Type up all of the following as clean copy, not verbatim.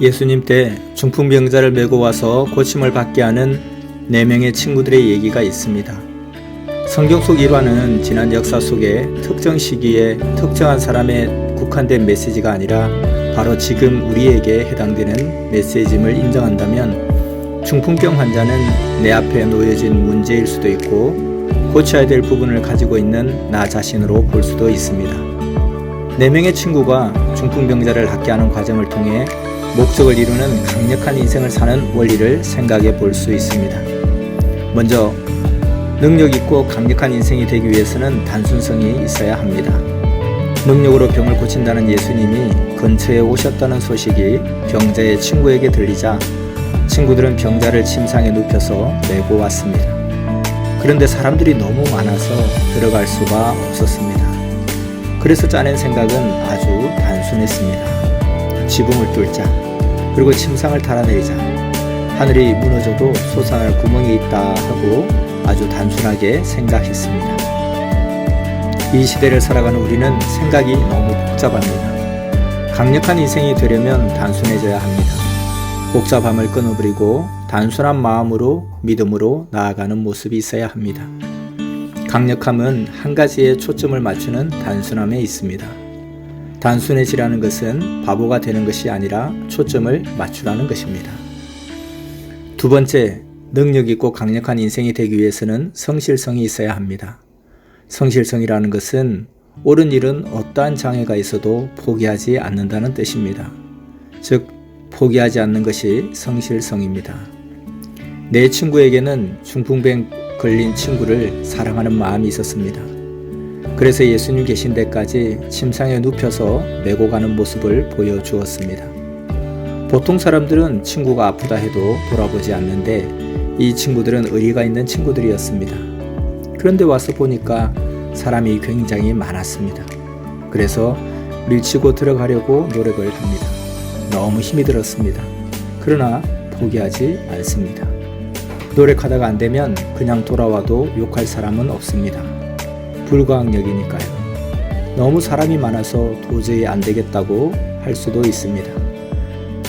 예수님 때 중풍병자를 메고 와서 고침을 받게 하는 4명의 친구들의 얘기가 있습니다. 성경 속 일화는 지난 역사 속에 특정 시기에 특정한 사람에 국한된 메시지가 아니라 바로 지금 우리에게 해당되는 메시지임을 인정한다면 중풍병 환자는 내 앞에 놓여진 문제일 수도 있고 고쳐야 될 부분을 가지고 있는 나 자신으로 볼 수도 있습니다. 4명의 친구가 중풍병자를 낫게 하는 과정을 통해 목적을 이루는 강력한 인생을 사는 원리를 생각해 볼 수 있습니다. 먼저 능력 있고 강력한 인생이 되기 위해서는 단순성이 있어야 합니다. 능력으로 병을 고친다는 예수님이 근처에 오셨다는 소식이 병자의 친구에게 들리자 친구들은 병자를 침상에 눕혀서 메고 왔습니다. 그런데 사람들이 너무 많아서 들어갈 수가 없었습니다. 그래서 짜낸 생각은 아주 단순했습니다. 지붕을 뚫자, 그리고 침상을 달아내리자, 하늘이 무너져도 솟아날 구멍이 있다 하고 아주 단순하게 생각했습니다. 이 시대를 살아가는 우리는 생각이 너무 복잡합니다. 강력한 인생이 되려면 단순해져야 합니다. 복잡함을 끊어버리고 단순한 마음으로 믿음으로 나아가는 모습이 있어야 합니다. 강력함은 한 가지에 초점을 맞추는 단순함에 있습니다. 단순해지라는 것은 바보가 되는 것이 아니라 초점을 맞추라는 것입니다. 두 번째, 능력 있고 강력한 인생이 되기 위해서는 성실성이 있어야 합니다. 성실성이라는 것은 옳은 일은 어떠한 장애가 있어도 포기하지 않는다는 뜻입니다. 즉, 포기하지 않는 것이 성실성입니다. 내 친구에게는 중풍병 걸린 친구를 사랑하는 마음이 있었습니다. 그래서 예수님 계신 데까지 침상에 눕혀서 메고 가는 모습을 보여주었습니다. 보통 사람들은 친구가 아프다 해도 돌아보지 않는데 이 친구들은 의리가 있는 친구들이었습니다. 그런데 와서 보니까 사람이 굉장히 많았습니다. 그래서 밀치고 들어가려고 노력을 합니다. 너무 힘이 들었습니다. 그러나 포기하지 않습니다. 노력하다가 안 되면 그냥 돌아와도 욕할 사람은 없습니다. 불가항력이니까요. 너무 사람이 많아서 도저히 안 되겠다고 할 수도 있습니다.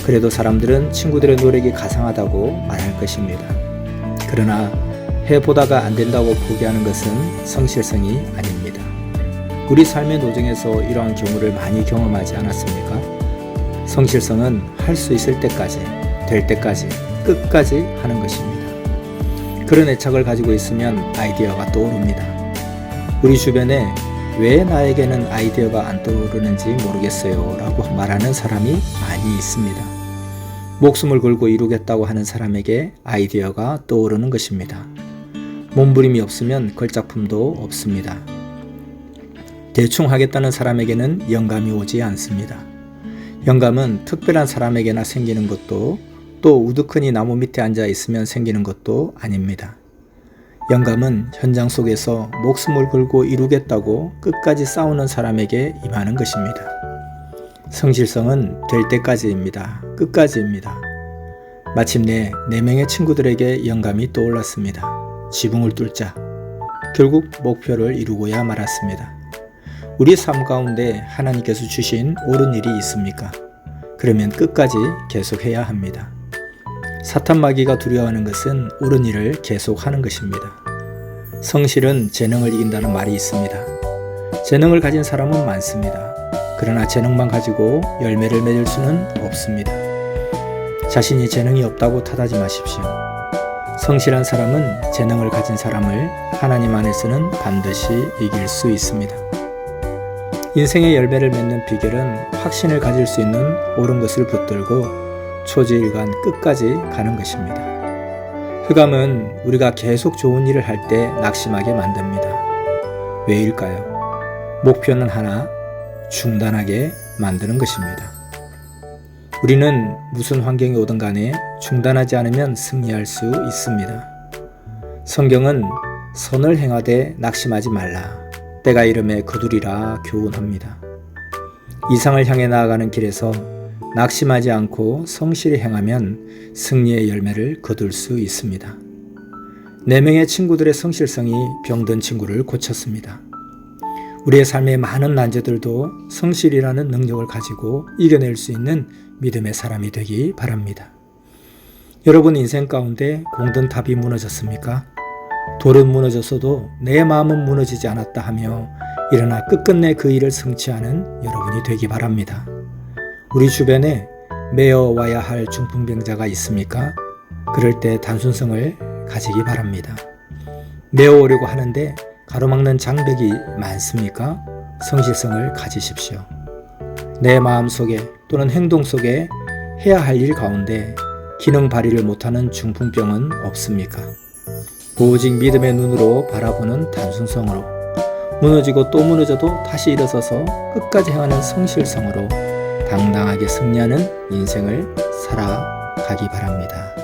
그래도 사람들은 친구들의 노력이 가상하다고 말할 것입니다. 그러나 해보다가 안 된다고 포기하는 것은 성실성이 아닙니다. 우리 삶의 노정에서 이러한 경우를 많이 경험하지 않았습니까? 성실성은 할 수 있을 때까지, 될 때까지, 끝까지 하는 것입니다. 그런 애착을 가지고 있으면 아이디어가 떠오릅니다. 우리 주변에 왜 나에게는 아이디어가 안 떠오르는지 모르겠어요 라고 말하는 사람이 많이 있습니다. 목숨을 걸고 이루겠다고 하는 사람에게 아이디어가 떠오르는 것입니다. 몸부림이 없으면 걸작품도 없습니다. 대충 하겠다는 사람에게는 영감이 오지 않습니다. 영감은 특별한 사람에게나 생기는 것도 또 우두커니 나무 밑에 앉아 있으면 생기는 것도 아닙니다. 영감은 현장 속에서 목숨을 걸고 이루겠다고 끝까지 싸우는 사람에게 임하는 것입니다. 성실성은 될 때까지입니다. 끝까지입니다. 마침내 4명의 친구들에게 영감이 떠올랐습니다. 지붕을 뚫자. 결국 목표를 이루고야 말았습니다. 우리 삶 가운데 하나님께서 주신 옳은 일이 있습니까? 그러면 끝까지 계속해야 합니다. 사탄 마귀가 두려워하는 것은 옳은 일을 계속하는 것입니다. 성실은 재능을 이긴다는 말이 있습니다. 재능을 가진 사람은 많습니다. 그러나 재능만 가지고 열매를 맺을 수는 없습니다. 자신이 재능이 없다고 탓하지 마십시오. 성실한 사람은 재능을 가진 사람을 하나님 안에서는 반드시 이길 수 있습니다. 인생의 열매를 맺는 비결은 확신을 가질 수 있는 옳은 것을 붙들고 초지일관 끝까지 가는 것입니다. 흑암은 우리가 계속 좋은 일을 할 때 낙심하게 만듭니다. 왜일까요? 목표는 하나, 중단하게 만드는 것입니다. 우리는 무슨 환경이 오든 간에 중단하지 않으면 승리할 수 있습니다. 성경은 선을 행하되 낙심하지 말라. 때가 이름에 거두리라 교훈합니다. 이상을 향해 나아가는 길에서 낙심하지 않고 성실히 행하면 승리의 열매를 거둘 수 있습니다. 4명의 친구들의 성실성이 병든 친구를 고쳤습니다. 우리의 삶의 많은 난제들도 성실이라는 능력을 가지고 이겨낼 수 있는 믿음의 사람이 되기 바랍니다. 여러분 인생 가운데 공든탑이 무너졌습니까? 돌은 무너졌어도 내 마음은 무너지지 않았다 하며 일어나 끝끝내 그 일을 성취하는 여러분이 되기 바랍니다. 우리 주변에 메어와야 할 중풍병자가 있습니까? 그럴 때 단순성을 가지기 바랍니다. 메어오려고 하는데 가로막는 장벽이 많습니까? 성실성을 가지십시오. 내 마음 속에 또는 행동 속에 해야 할 일 가운데 기능 발휘를 못하는 중풍병은 없습니까? 오직 믿음의 눈으로 바라보는 단순성으로 무너지고 또 무너져도 다시 일어서서 끝까지 행하는 성실성으로 당당하게 승리하는 인생을 살아가기 바랍니다.